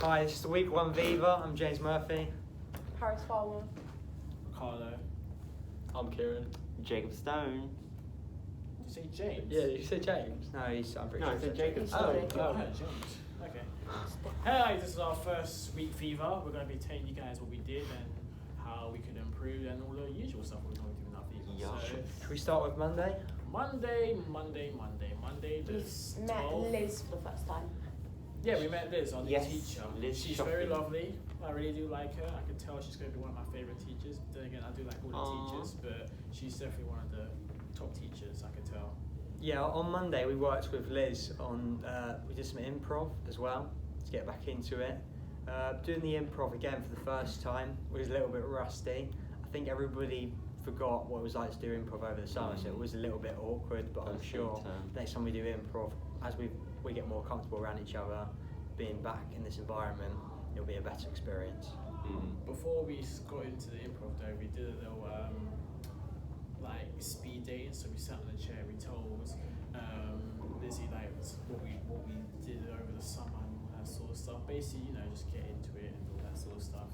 Hi, this is the week one Viva. I'm James Murphy. Paris Farmer. Carlo. I'm Kieran. Jacob Stone. Did you say James? Yeah, did you say James? No, I'm pretty No, sure I said it's Jacob. He's Oh, sorry. James. Okay. Hey, this is our first week Viva. We're going to be telling you guys what we did and how we could improve and all the usual stuff we're going to do in our Viva. Yeah. So, Should we start with Monday? Monday, the We met 12th. Liz for the first time. Yeah, we met Liz, our new Yes, teacher. Liz She's Shopping. very lovely. I really do like her. I can tell she's going to be one of my favourite teachers. Then again, I do like all the Aww. teachers, but she's definitely one of the top teachers, I can tell. Yeah, on Monday we worked with Liz on, we did some improv as well to get back into it. Doing the improv again for the first time was a little bit rusty. I think everybody forgot what it was like to do improv over the summer, so it was a little bit awkward, but I'm First sure term. next time we do improv, as we get more comfortable around each other, being back in this environment, it'll be a better experience. Before we got into the improv though, we did a little like speed dating. So we sat on a chair, we told Lizzie like what we did over the summer and all that sort of stuff. Basically, just get into it and all that sort of stuff.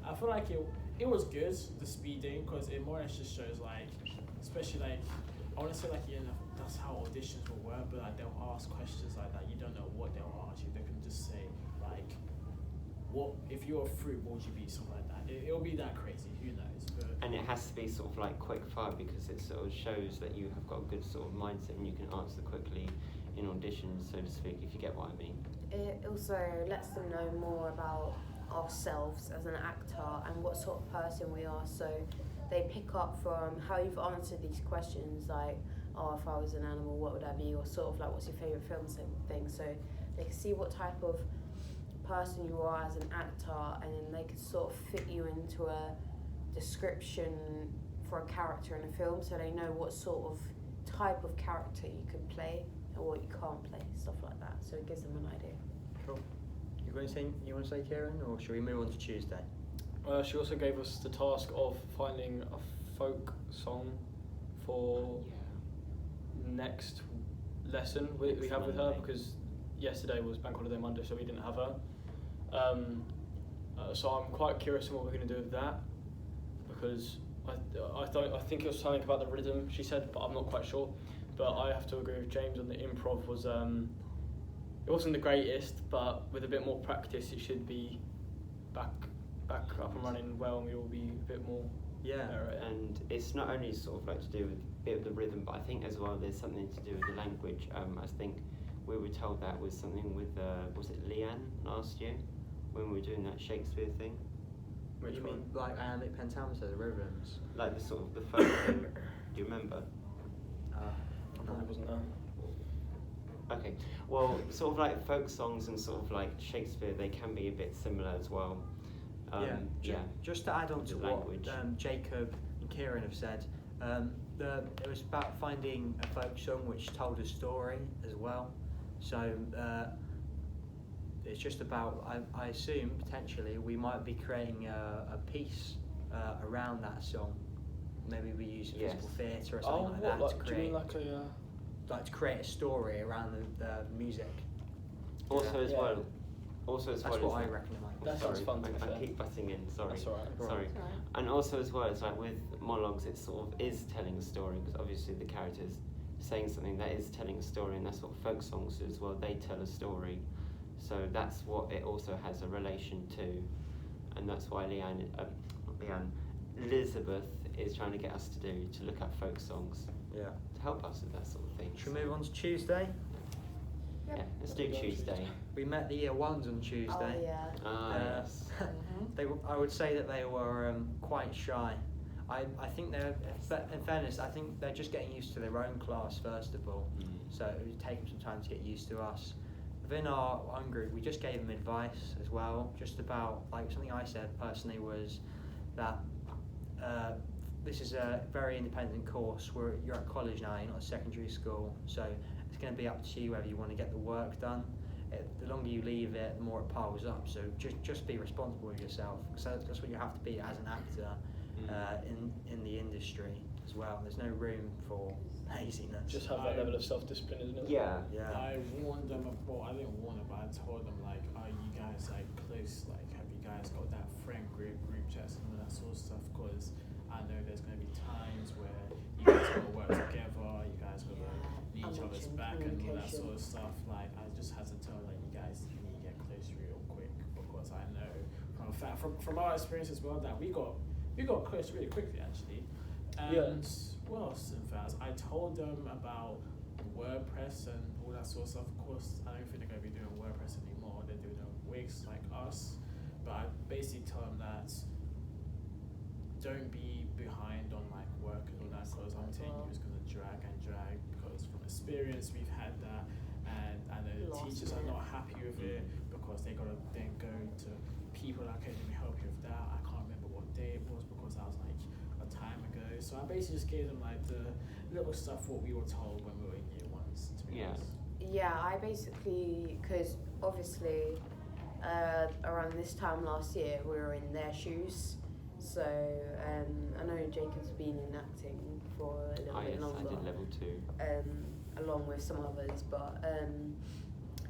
I feel like it was good, the speed dating, because it more or less just shows like, especially like, I want to say like, that's how auditions will work, but like they'll ask questions like that. You don't know what they'll ask you. They can just say like, what if you're a fruit, what would you be? Something like that. It'll be that crazy. Who knows? But And it has to be sort of like quick fire because it sort of shows that you have got a good sort of mindset and you can answer quickly in auditions, so to speak, if you get what I mean. It also lets them know more about ourselves as an actor and what sort of person we are. So they pick up from how you've answered these questions, like, oh, if I was an animal, what would I be? Or sort of like, what's your favourite film thing? So they can see what type of person you are as an actor, and then they can sort of fit you into a description for a character in a film, so they know what sort of type of character you can play and what you can't play, stuff like that. So it gives them an idea. Cool. You want to say, Kieran, or should we move on to Tuesday? She also gave us the task of finding a folk song for next lesson we Next have with her, Monday. because yesterday was Bank Holiday Monday, so we didn't have her. So I'm quite curious on what we're going to do with that, because I think it was something about the rhythm she said, but I'm not quite sure. But I have to agree with James on the improv was it wasn't the greatest, but with a bit more practice it should be back up and running well, and we'll all be a bit more better at it. And it's not only sort of like to do with a bit of the rhythm, but I think as well there's something to do with the language. I think we were told that was something with, was it Leanne last year, when we were doing that Shakespeare thing? Which you mean like iambic pentameter, the rhythms? Like the sort of the folk thing, do you remember? I probably wasn't there. Okay, well, sort of like folk songs and sort of like Shakespeare, they can be a bit similar as well. Just to add on to The what language. Jacob and Kieran have said, it was about finding a folk song which told a story as well. So it's just about, I assume potentially we might be creating a piece around that song. Maybe we use physical theatre or something like that to create. Do you mean like a? Like to create a story around the music. Also as well. That's what I reckon it might be. That sounds fun, to be I fair. keep butting in, sorry. That's alright. Sorry. That's alright. And also as well, it's like with monologues, it sort of is telling a story, because obviously the character's saying something that is telling a story, and that's what folk songs do as well, they tell a story. So that's what it also has a relation to, and that's why Elizabeth is trying to get us to do, to look at folk songs, Yeah. to help us with that sort of thing. Should we move on to Tuesday? Yeah, let's do Tuesday. We met the year ones on Tuesday. Oh yeah. Yes. I would say that they were quite shy. I think they're, in fairness, I think they're just getting used to their own class first of all. So it would take them some time to get used to us. Within our own group, we just gave them advice as well, just about, like something I said personally was that this is a very independent course. You're at college now, you're not at secondary school, so it's going to be up to you whether you want to get the work done. The longer you leave it, the more it piles up. So just be responsible with yourself. So that's what you have to be as an actor in the industry as well. There's no room for laziness. Just have that level of self-discipline, isn't it? Yeah. Yeah. I warned them, well, I didn't warn them, but I told them, like, are you guys, like, close group chats and all that sort of stuff, because I know there's going to be times where you guys are going to work together, you guys are going to need each other's back and all that sort of stuff. Like, I just had to tell like you guys you need to get close real quick, because I know from our experience as well that we got close really quickly actually. And what else in fact? I told them about WordPress and all that sort of stuff. Of course, I don't think they're going to be doing WordPress anymore. They're doing Wix like us. But I basically tell them that don't be behind on like work and all that, because I'm telling you it's going to drag, because from experience we've had that, and I know the teachers are not happy with it because they got to then go to people like, okay, let me help you with that. I can't remember what day it was because that was like a time ago. So I basically just gave them like the little stuff what we were told when we were in year ones, to be honest. Yeah, I basically, because obviously around this time last year we were in their shoes, so I know Jacob's been in acting for a little bit longer. I did level 2. Along with some others, but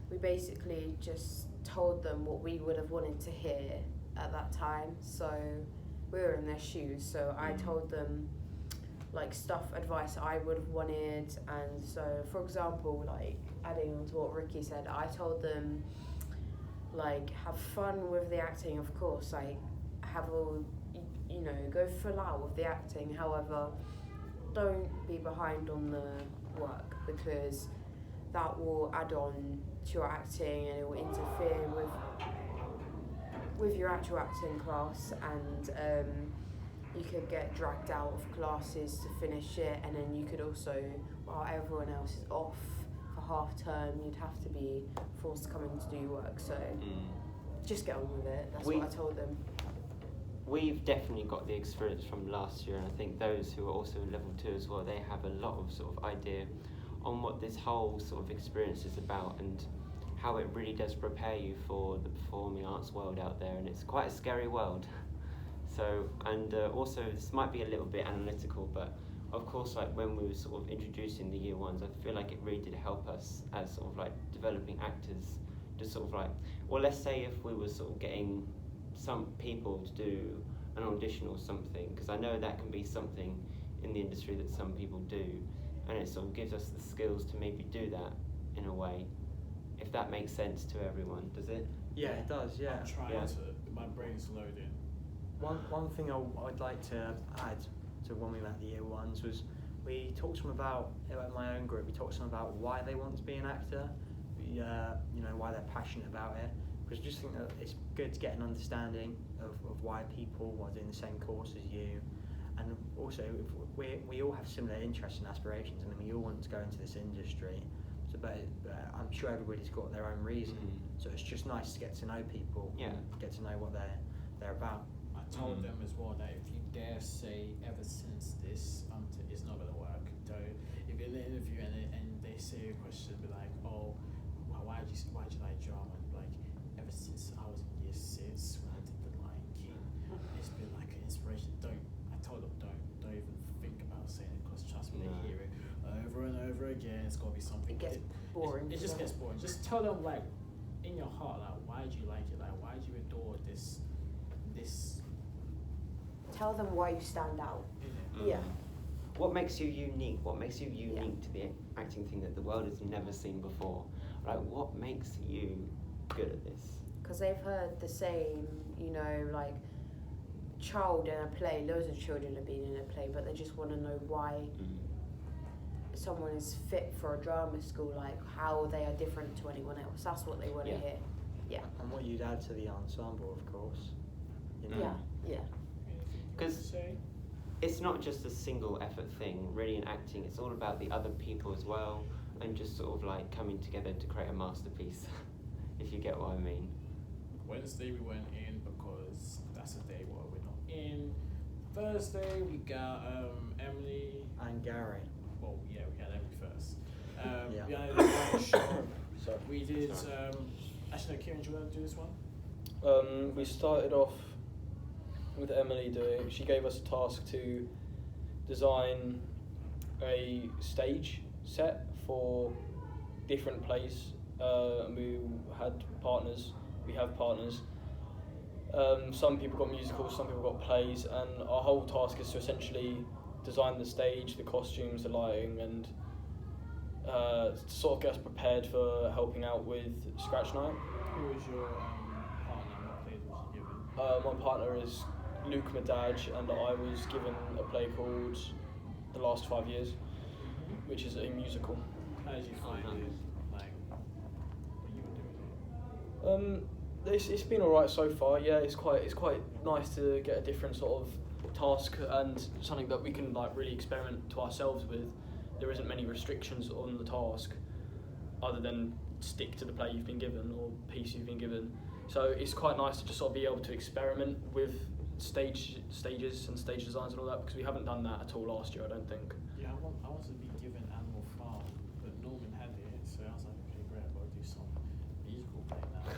we basically just told them what we would have wanted to hear at that time, so we were in their shoes, so I told them like advice I would have wanted. And so for example, like adding on to what Ricky said, I told them like have fun with the acting, of course, like have all, you know, go full out with the acting, however don't be behind on the work, because that will add on to your acting and it will interfere with your actual acting class, and you could get dragged out of classes to finish it, and then you could also, while everyone else is off for half term, you'd have to be forced to come in to do your work, so just get on with it. That's what I told them. We've definitely got the experience from last year, and I think those who are also in level 2 as well, they have a lot of sort of idea on what this whole sort of experience is about and how it really does prepare you for the performing arts world out there, and it's quite a scary world. So, and also this might be a little bit analytical, but of course, like when we were sort of introducing the year ones, I feel like it really did help us as sort of like developing actors, just sort of like, well, let's say if we were sort of getting some people to do an audition or something, because I know that can be something in the industry that some people do, and it sort of gives us the skills to maybe do that in a way, if that makes sense to everyone, does it? Yeah, it does, yeah. I'm trying to, my brain's loading. One thing I'd like to add to when we met the year ones was we talked to them about, in my own group, we talked to them about why they want to be an actor, you know, why they're passionate about it, because I just think that it's good to get an understanding of why people are doing the same course as you, and also we all have similar interests and aspirations. I mean, we all want to go into this industry, so but I'm sure everybody's got their own reason. So it's just nice to get to know people, get to know what they're about. I told them as well that if you dare say ever since this, it's not gonna work. So if you're in an interview and they say a question, be like, oh, why do you like drama? Like, ever since I was in year 6 when I did The Lion King, it's been like an inspiration. I told them don't even think about saying it, because trust me, they hear it over and over again. It's gotta be something. It gets boring. It just gets boring. Just tell them like in your heart, like, why do you like it? Like, why do you adore this? Tell them why you stand out. Yeah. What makes you unique? What makes you unique to the acting thing that the world has never seen before? Like, what makes you good at this? Because they've heard the same, you know, like child in a play. Loads of children have been in a play, but they just want to know why someone is fit for a drama school. Like, how they are different to anyone else. That's what they want to hear. Yeah. And what you'd add to the ensemble, of course. You know? Yeah. Because it's not just a single effort thing, really, in acting. It's all about the other people as well, and just sort of like coming together to create a masterpiece, if you get what I mean. Wednesday we went in because that's the day where we're not in. Thursday we got Emily And Gary. Well, yeah, we had Emily first. Yeah. We had a show. We did. Actually, no, Kieran, do you want to do this one? We started off with Emily doing. She gave us a task to design a stage set for different plays. We had partners. We have partners. Some people got musicals, some people got plays, and our whole task is to essentially design the stage, the costumes, the lighting, and to sort of get us prepared for helping out with Scratch Night. Who was your partner? What plays was you given? My partner is Luke Madaj, and I was given a play called The Last 5 Years, which is a musical. How did you find it? Like, when you were doing it? It's been alright so far. Yeah, it's quite nice to get a different sort of task and something that we can like really experiment to ourselves with. There isn't many restrictions on the task, other than stick to the play you've been given or piece you've been given. So it's quite nice to just sort of be able to experiment with stages and stage designs and all that, because we haven't done that at all last year, I don't think. Yeah, I wanted to be given Animal Farm, but Norman had it, so I was like, okay, great, I've got to do some musical play now.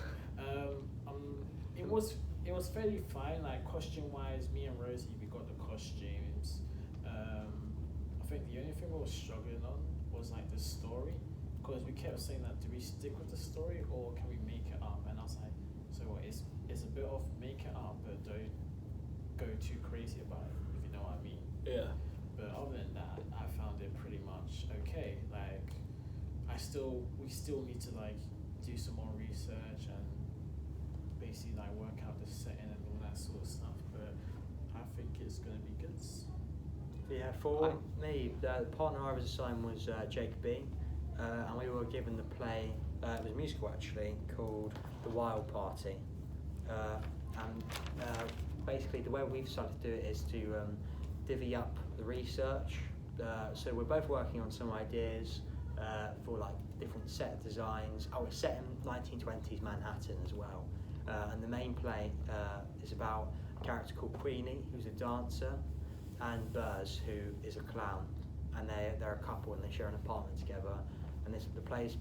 It was fairly fine, like costume wise. Me and Rosie, we got the costumes. I think the only thing we were struggling on was like the story, because we kept saying that, do we stick with the story or can we make it up? And I was like, so what? It's a bit of make it up, but don't go too crazy about it, if you know what I mean. Yeah. But other than that, I found it pretty much okay. Like, we still need to like do some more research and basically like work out the setting and all that sort of stuff. But I think it's gonna be good. Yeah, for me, the partner I was assigned was Jacob B, and we were given the play. It was a musical actually called The Wild Party, and basically the way we've decided to do it is to divvy up the research. So we're both working on some ideas for like different set designs. Oh, it's set in 1920s Manhattan as well, and the main play is about a character called Queenie, who's a dancer, and Burrs, who is a clown, and they're a couple and they share an apartment together. And the play's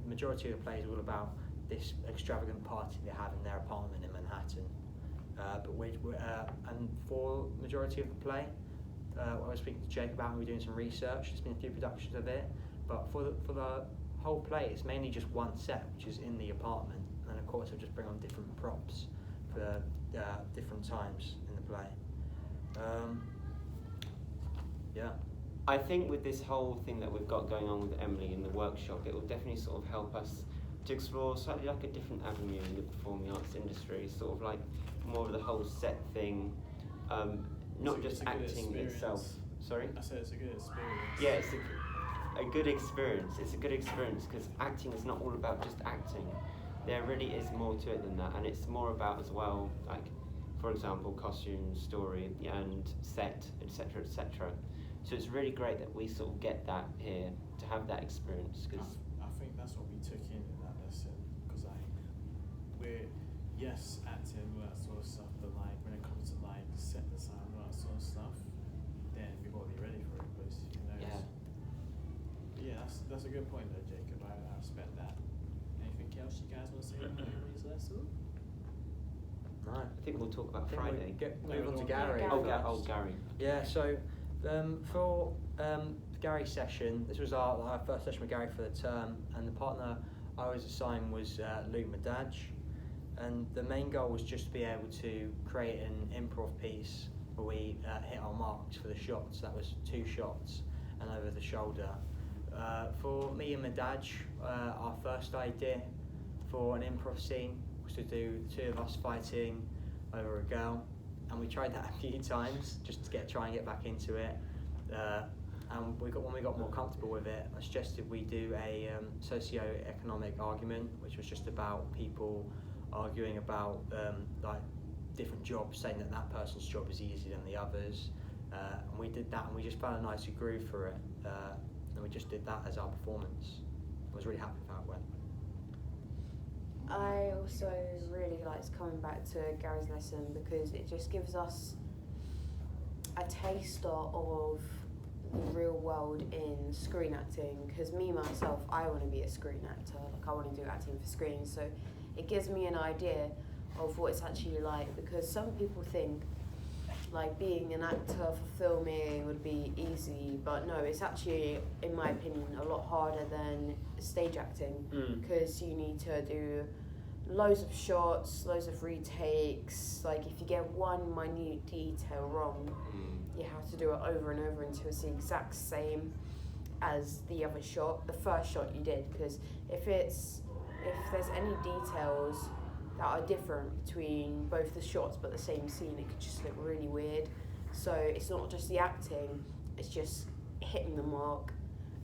majority of the play is all about this extravagant party they have in their apartment in Manhattan. And for the majority of the play, I was speaking to Jake about, and we were doing some research. There's been a few productions of it, but for the whole play, it's mainly just one set, which is in the apartment, and of course, we'll just bring on different props for different times in the play. Yeah. I think with this whole thing that we've got going on with Emily in the workshop, it will definitely sort of help us to explore slightly like a different avenue in the performing arts industry, sort of like more of the whole set thing, not just acting itself. Sorry? I said it's a good experience. Yeah, it's a good experience. It's a good experience because acting is not all about just acting. There really is more to it than that, and it's more about as well, like, for example, costume, story, and set, etc., etc. So it's really great that we sort of get that here, to have that experience. Cause I think that's what we took in that lesson, because we're, yes, acting, all that sort of stuff, but like when it comes to like set design, all that sort of stuff, then we've got to be ready for it, because you know. Yeah, that's a good point though, Jacob. I respect that. Anything else you guys want to say about Emily's lesson? No. I think we'll talk about Friday. Move on to Gary. Gary. Yeah, so for Gary's session, this was our first session with Gary for the term, and the partner I was assigned was Luke Madaj, and the main goal was just to be able to create an improv piece where we hit our marks for the shots. That was 2 shots and over the shoulder. For me and Madaj, our first idea for an improv scene was to do 2 of us fighting over a girl, and we tried that a few times just to try and get back into it. And when we got more comfortable with it, I suggested we do a socio-economic argument, which was just about people arguing about like different jobs, saying that person's job is easier than the others. And we did that, and we just found a nice groove for it. And we just did that as our performance. I was really happy with how it went. I also really liked coming back to Gary's lesson because it just gives us a taster of the real world in screen acting. Because me, myself, I want to be a screen actor. Like, I want to do acting for screen. So it gives me an idea of what it's actually like, because some people think like being an actor for filming would be easy, but no, it's actually, in my opinion, a lot harder than stage acting, because you need to do loads of shots, loads of retakes. Like if you get one minute detail wrong, you have to do it over and over until it's the exact same as the other shot, the first shot you did. Because if there's any details that are different between both the shots but the same scene, it could just look really weird. So it's not just the acting, it's just hitting the mark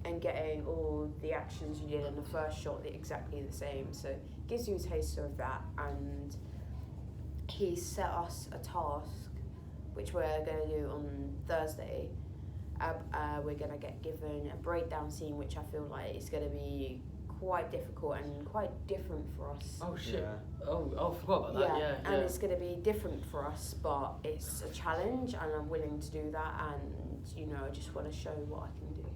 and getting all the actions you did in the first shot exactly the same. So it gives you a taste of that, and he set us a task which we're going to do on Thursday. We're going to get given a breakdown scene which I feel like is going to be quite difficult and quite different for us. Oh shit. Yeah. Oh, I forgot about that. Yeah. And it's going to be different for us, but it's a challenge and I'm willing to do that, and you know, I just want to show what I can do.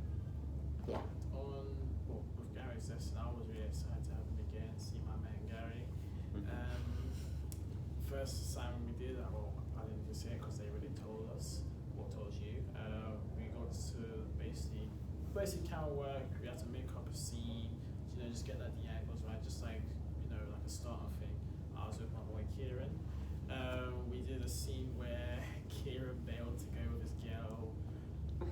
Yeah. With Gary's session, I was really excited to have him again, see my man Gary. First assignment we did, I didn't even see it because they already told us, or told you. We got to basically camera work, we had to make up a scene, you know, just get the angles right, just like, you know, like a starter thing. I was with my boy Kieran. We did a scene where Kieran bailed to go with his girl,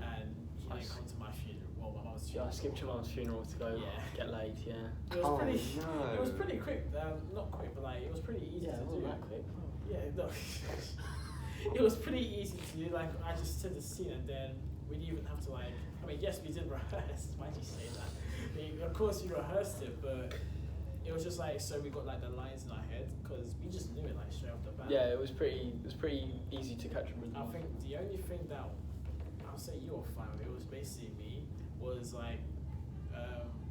and he didn't come to my funeral. Well, my mum's Yeah, funeral. I skipped your mum's funeral to go get laid. Yeah. It was pretty. no. It was pretty quick. Not quick, but like it was pretty easy to do. that quick. Yeah, no. It was pretty easy to do. Like I just did the scene, and then we didn't even have to like. I mean, yes, we did rehearse. Why'd you say that? I mean, of course, we rehearsed it, but it was just like so we got like the lines in our head because we just knew it like straight off the bat. Yeah, it was pretty easy to catch a rhythm. I think the only thing that I'll say you were fine with, it was basically me, was like,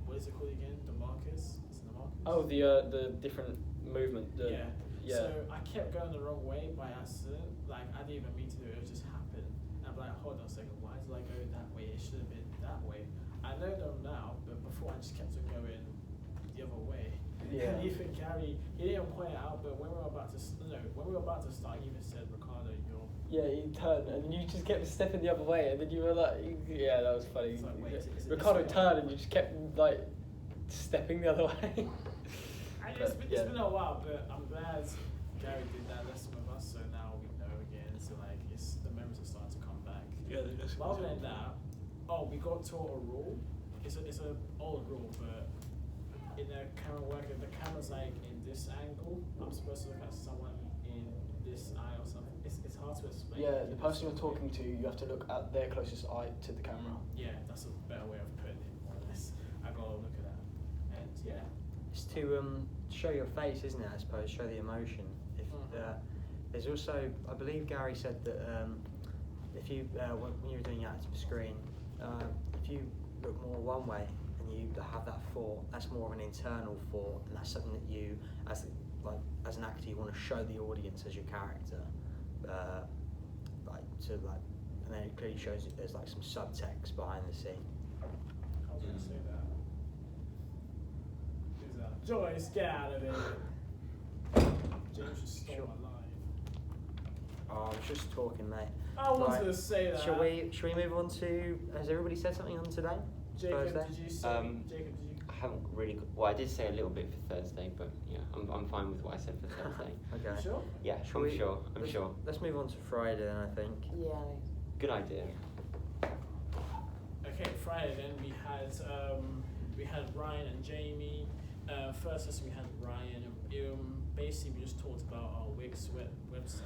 what is it called again? The markers? Is it the markers? Oh, the different movement. Yeah. Yeah. So I kept going the wrong way by accident. Like I didn't even mean to do it. It just happened. And I'm like, hold on a second. Why did I go that way? It should have been that way. I know them now, but before I just kept on going the other way. Yeah. And even Gary, he didn't point it out, but when we were about to start, he even said, Ricardo, you're. Yeah, you turned and you just kept stepping the other way, and then you were like, yeah, that was funny. It's like, wait, is it Ricardo this way? turned and you just kept like stepping the other way. It's been a while, but I'm glad Gary did that lesson with us, so now we know again. So like, the memories are starting to come back. Yeah, But other than that, we got taught a rule. It's an old rule, but in the camera work, if the camera's like in this angle, I'm supposed to look at someone in this eye or something. It's hard to explain. Yeah, the person you're talking to, you have to look at their closest eye to the camera. Yeah, that's a better way of putting it, more or less. I gotta look at that, and yeah. It's to show your face, isn't it? I suppose show the emotion. If there's also, I believe Gary said that if you when you're doing active screen, if you look more one way and you have that thought, that's more of an internal thought, and that's something that you, as an actor, you want to show the audience as your character, and then it clearly shows that there's like some subtext behind the scene. I was gonna say that. Who's that? Joyce, get out of it. James just stole Sure. my line. Oh, I was just talking, mate. I wanted Right. to say that. Shall we move on to? Has everybody said something on today? Jacob, Thursday? did you say? Jacob, did you? I haven't really. Well, I did say a little bit for Thursday, but yeah, I'm fine with what I said for Thursday. Okay. Sure. Yeah, Shall I'm we- sure. I'm let's- sure. Let's move on to Friday then, I think. Yeah. Good idea. Okay, Friday then we had Ryan and Jamie. First lesson we had Ryan. Basically we just talked about our Wix website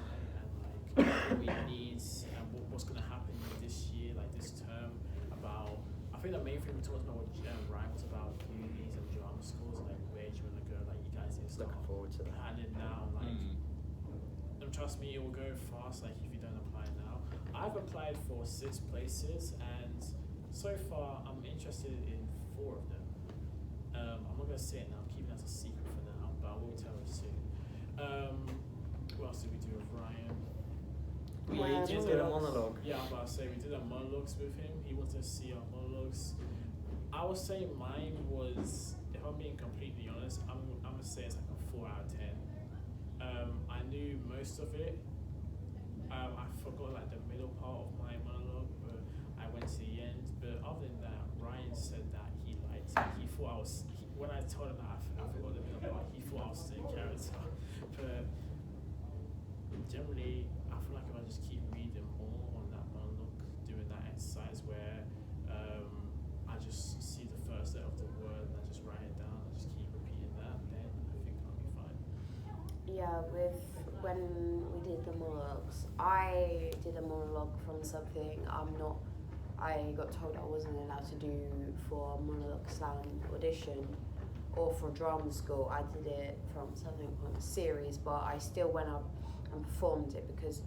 and like what we need and what's gonna happen this year, like this term. About I think the main thing we talked about with Ryan was about unis and drama schools and like where do you wanna go, like you guys need to start Looking forward to that. planning now, like. And trust me, it will go fast. Like if you don't apply now, I've applied for 6 places, and so far I'm interested in 4 of them. I'm not gonna say it now. I'm keeping that a secret for now, but I will tell you soon. What else did we do with Ryan? We just did a monologue. Yeah, I'm about to say we did a monologues with him. He wanted to see our monologues. I would say mine was, if I'm being completely honest, I'm gonna say it's like a 4 out of 10. I knew most of it. I forgot like the middle part of my monologue, but I went to the end. But other than that, Ryan said that he liked it. He thought when I told him that I forgot the name. He thought I was the character, but generally, I feel like if I just keep reading more on that monologue, doing that exercise where I just see the first letter of the word and I just write it down, I just keep repeating that, then I think I'll be fine. Yeah, when we did the monologues, I did a monologue from something I got told I wasn't allowed to do for a monologue slam audition or for drama school. I did it from something from a series, but I still went up and performed it because,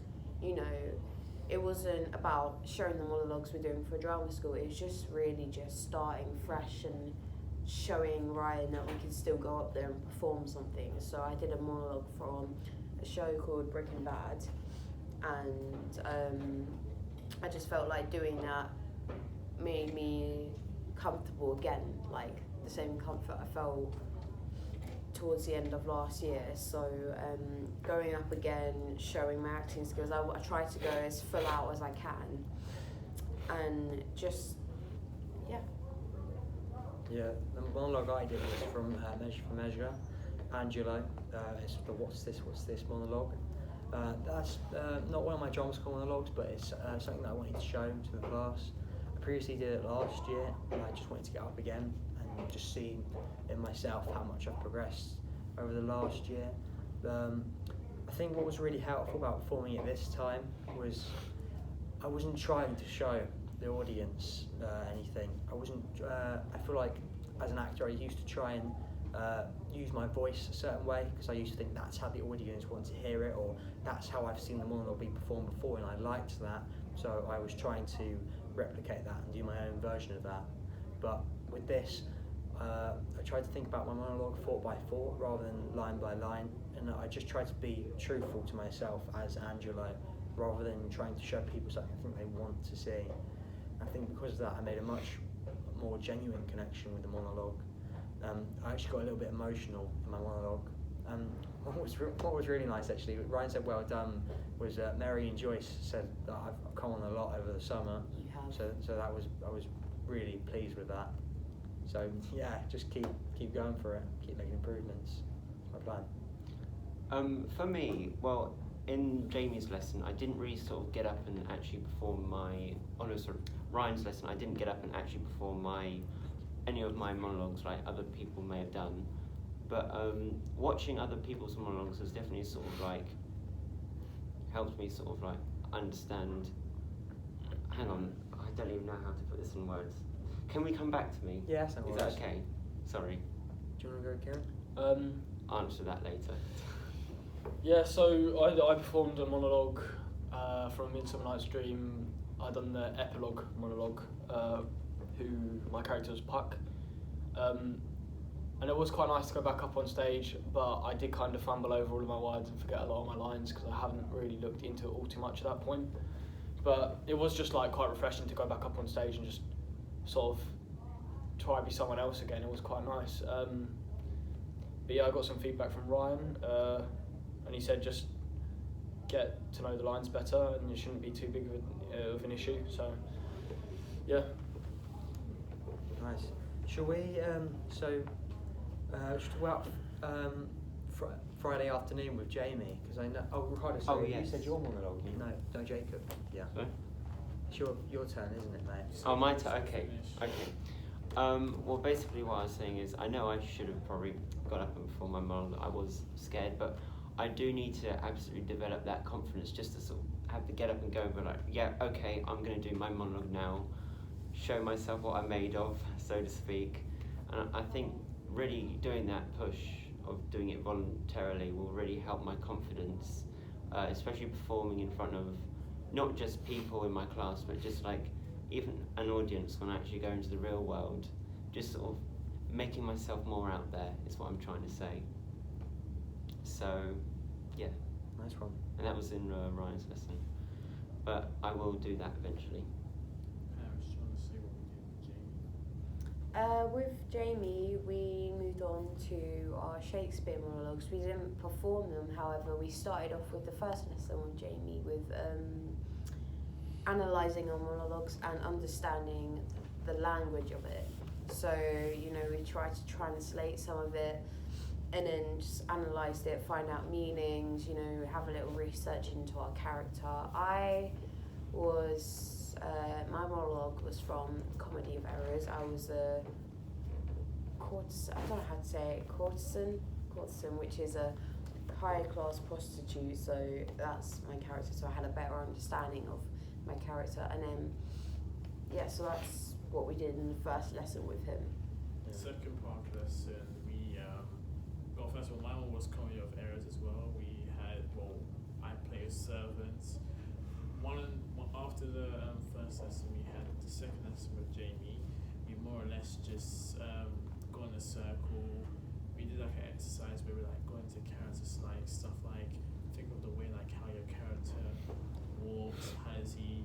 it wasn't about showing the monologues we're doing for drama school. It was just really just starting fresh and showing Ryan that we could still go up there and perform something. So I did a monologue from a show called Breaking Bad, and I just felt like doing that made me comfortable again, like the same comfort I felt towards the end of last year. So going up again, showing my acting skills, I try to go as full out as I can, and just Yeah, the monologue I did was from Measure for Measure, Angelo. It's the What's This monologue. That's not one of my drama school monologues, but it's something that I wanted to show to the class. I previously did it last year, and I just wanted to get up again and just see in myself how much I've progressed over the last year. I think what was really helpful about performing it this time was I wasn't trying to show the audience anything. I feel like as an actor I used to try and use my voice a certain way because I used to think that's how the audience want to hear it, or that's how I've seen the monologue be performed before, and I liked that, so I was trying to replicate that and do my own version of that. But with this, I tried to think about my monologue thought by thought rather than line by line, and I just tried to be truthful to myself as Angelo rather than trying to show people something I think they want to see. I think because of that I made a much more genuine connection with the monologue. I actually got a little bit emotional in my monologue. What was really nice actually, Ryan said well done, was Mary and Joyce said that I've come on a lot over the summer. you have. So that was, I was really pleased with that. So yeah, just keep going for it, keep making improvements. That's my plan. For me, well, in Jamie's lesson, I didn't really sort of get up and actually perform Ryan's lesson, I didn't get up and actually perform any of my monologues like other people may have done. But watching other people's monologues has definitely sort of like helped me sort of like understand. Hang on, I don't even know how to put this in words. Can we come back to me? Yes, no Is worries. that okay? Sorry. Do you want to go, Kieran? Answer that later. Yeah, so I performed a monologue from Midsummer Night's Dream. I done the epilogue monologue, who my character was Puck. And it was quite nice to go back up on stage, but I did kind of fumble over all of my words and forget a lot of my lines because I haven't really looked into it all too much at that point. But it was just like quite refreshing to go back up on stage and just sort of try to be someone else again. It was quite nice. But yeah, I got some feedback from Ryan, and he said just get to know the lines better and it shouldn't be too big of an issue. So yeah. Nice. Shall we, should we go out Friday afternoon with Jamie? Because I know, Ricardo, sorry, yes. you said your monologue. No, Jacob. Yeah. Sorry? It's your turn, isn't it, mate? Oh, my turn. Okay. Well, basically what I was saying is I know I should have probably got up and performed my monologue. I was scared, but I do need to absolutely develop that confidence just to sort of have to get up and go and be like, yeah, okay, I'm going to do my monologue now, show myself what I'm made of, so to speak. And I think really doing that push of doing it voluntarily will really help my confidence, especially performing in front of not just people in my class, but just like even an audience when I actually go into the real world. Just sort of making myself more out there is what I'm trying to say. So, yeah. Nice one. And that was in Ryan's lesson. But I will do that eventually. I was trying to see what we did with Jamie. With Jamie, we moved on to our Shakespeare monologues. We didn't perform them, however, we started off with the first lesson with Jamie with analysing our monologues and understanding the language of it. So, we tried to translate some of it and then just analysed it, find out meanings, have a little research into our character. My monologue was from Comedy of Errors. I was a I don't know how to say it, courtesan, which is a higher class prostitute, so that's my character, so I had a better understanding of my character, and then so that's what we did in the first lesson with him. The second part of the lesson, first of all, my one was Comedy of Errors as well. I played a servant. After the first lesson, we had the second lesson with Jamie. We more or less just go in a circle. We did like an exercise where we go into characters, stuff like think of the way how your character walks, how does he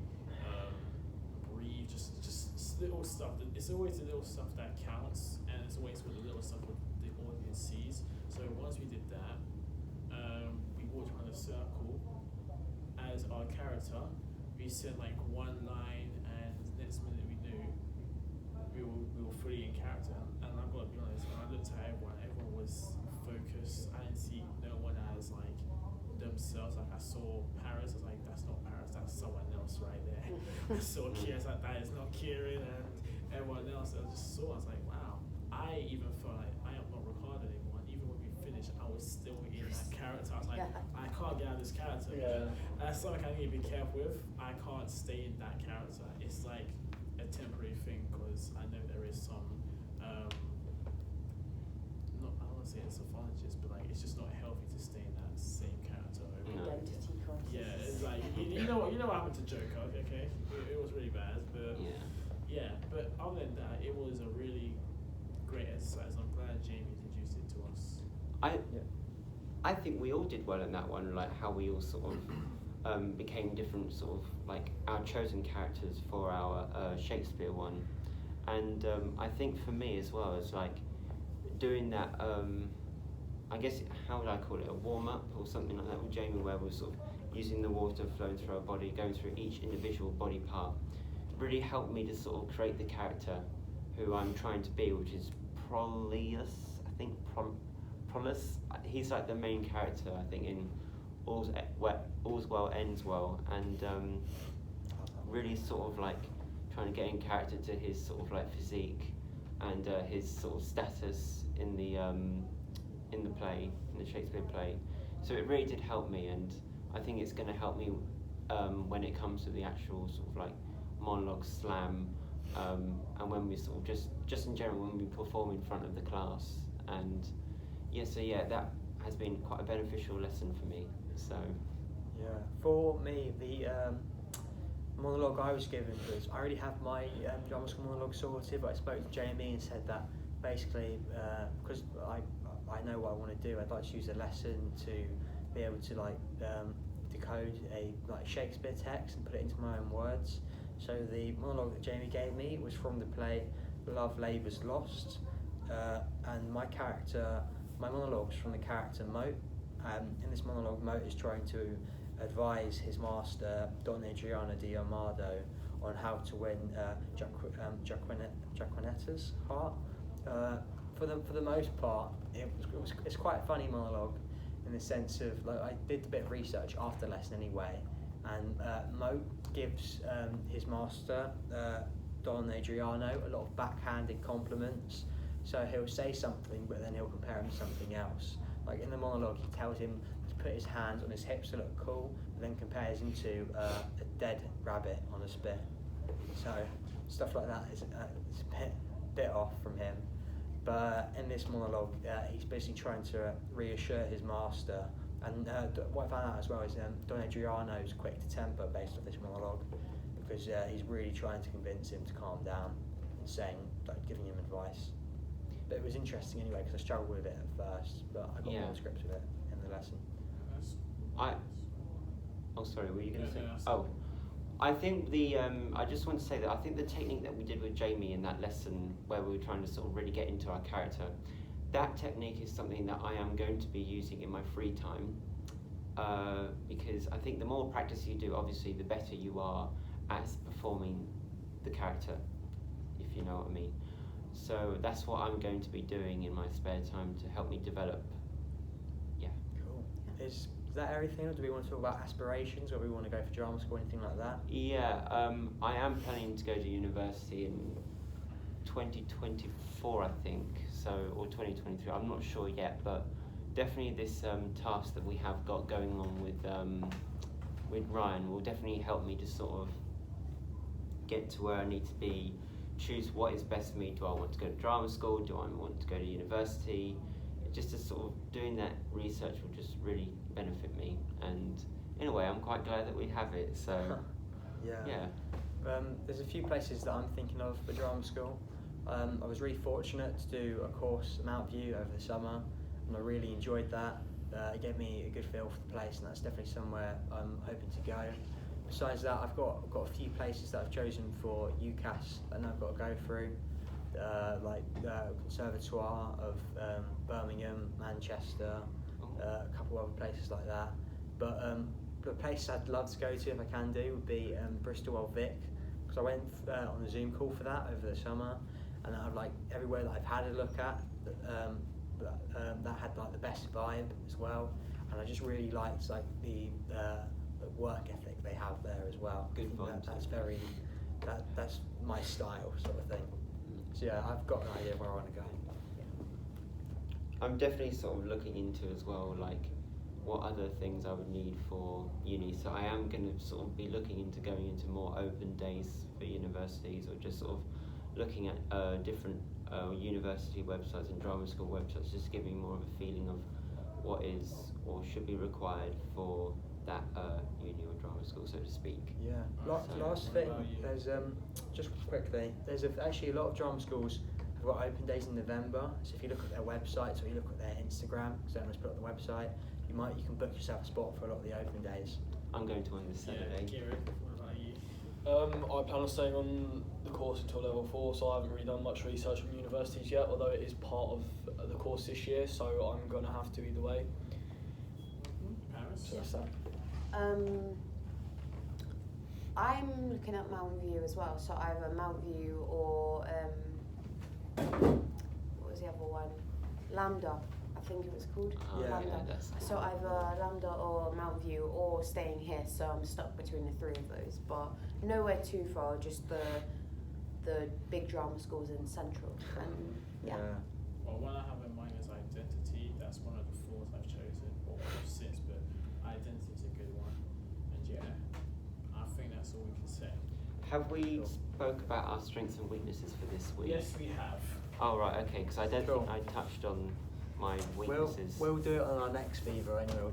breathe, just little stuff. It's always the little stuff that counts, and it's always with the little stuff that the audience sees. So once we did that, we walked around a circle as our character. We said one line, and the next minute we knew we were fully in character. And I've got to be honest, when I looked at everyone was focused. I didn't see no one as themselves. I saw Paris. I was like, that's not Paris. That's someone else right there. I saw Kieran. I was like, that is not Kieran, and everyone else. I just saw. I was like, wow. I even felt like I am not Ricardo anymore. And even when we finished, I was still in that character. I was like, I can't get out of this character. Yeah. And that's something I need to be careful with. I can't stay in that character. It's like a temporary thing, because I know there is some, I don't want to say disadvantages, but it's just not healthy to stay in that same character over and over again. Identity crisis. Yeah, it's like you know what happened to Joker, okay? It was really bad, but but other than that, it was a really great exercise. I'm glad Jamie introduced it to us. I think we all did well in that one, how we all sort of became different our chosen characters for our Shakespeare one. And I think for me as well, it's doing that, I guess, how would I call it, a warm-up or something like that with Jamie, where we're sort of using the water flowing through our body, going through each individual body part, really helped me to sort of create the character who I'm trying to be, which is Prolus, I think, Prolus. He's the main character, I think, in All's Well Ends Well, and really sort of trying to get in character to his sort of physique and his sort of status in the play, in the Shakespeare play. So it really did help me, and I think it's going to help me when it comes to the actual sort of monologue slam, and when we sort of just in general when we perform in front of the class. And that has been quite a beneficial lesson for me. So for me, the monologue I was given was, I already have my drama school monologue sorted, but I spoke to Jamie and said that basically because I know what I want to do, I'd like to use a lesson to be able to decode a Shakespeare text and put it into my own words. So the monologue that Jamie gave me was from the play Love Labour's Lost, and my monologue's from the character Moat. In this monologue, Moat is trying to advise his master, Don Adriano di Armado, on how to win Jaquenetta's heart. For the most part, it's quite a funny monologue in the sense of I did a bit of research after the lesson anyway, and Moat gives his master, Don Adriano, a lot of backhanded compliments. So he'll say something, but then he'll compare him to something else. In the monologue, he tells him to put his hands on his hips to look cool, and then compares him to a dead rabbit on a spit. So stuff like that is a bit off from him. But in this monologue, he's basically trying to reassure his master. And what I found out as well is Don Adriano's quick to temper based off this monologue, because he's really trying to convince him to calm down and giving him advice. But it was interesting anyway, because I struggled with it at first, but I got more script with it in the lesson. Sorry, were you going to say? I think I just want to say that I think the technique that we did with Jamie in that lesson, where we were trying to sort of really get into our character, that technique is something that I am going to be using in my free time, because I think the more practice you do, obviously, the better you are at performing the character, if you know what I mean. So that's what I'm going to be doing in my spare time to help me develop. Yeah. Cool. Is that everything, or do we want to talk about aspirations, or we want to go for drama school, anything like that? Yeah, I am planning to go to university in 2024, I think, so, or 2023, I'm not sure yet, but definitely this task that we have got going on with Ryan will definitely help me to sort of get to where I need to be, choose what is best for me. Do I want to go to drama school? Do I want to go to university? Just to sort of doing that research will just really benefit me, and in a way I'm quite glad that we have it, so yeah. There's a few places that I'm thinking of for drama school. I was really fortunate to do a course at Mount View over the summer, and I really enjoyed that. It gave me a good feel for the place, and that's definitely somewhere I'm hoping to go. Besides that, I've got a few places that I've chosen for UCAS and I've got to go through, like Conservatoire of Birmingham, Manchester, a couple of other places like that. But the place I'd love to go to if I can do would be Bristol or Vic, because I went on a Zoom call for that over the summer, and I've like everywhere that I've had a look at, that had like the best vibe as well, and I just really liked like the work ethic they have there as well. Good vibe. That's my style sort of thing. So yeah, I've got an idea of where I want to go. I'm definitely sort of looking into as well, like what other things I would need for uni. So I am going to sort of be looking into going into more open days for universities, or just sort of looking at different university websites and drama school websites, just giving more of a feeling of what is or should be required for that uni or drama school, so to speak. Yeah. Last thing, there's just quickly, there's actually a lot of drama schools have got open days in November. So if you look at their websites or you look at their Instagram, because they always put up the website, you can book yourself a spot for a lot of the open days. I'm going to one this Saturday. Kieran, what about you? I plan on staying on the course until level 4, so I haven't really done much research on universities yet, although it is part of the course this year, so I'm going to have to either way. Paris? So that's that. I'm looking at Mountain View as well, so either Mount View or what was the other one? Lambda, I think it was called. Yeah, Lambda. that's So either Lambda or Mount View, or staying here. So I'm stuck between the three of those, but nowhere too far. Just the big drama schools in Central. And yeah. Well, one I have in mind is identity. That's one of the 4 I've chosen, or 6, but identity is a good one. And yeah, I think that's all we can say. Have we spoke about our strengths and weaknesses for this week? Yes, we have. Oh right, okay, because I don't Cool. think I touched on my weaknesses. We'll do it on our next Viva anyway. We'll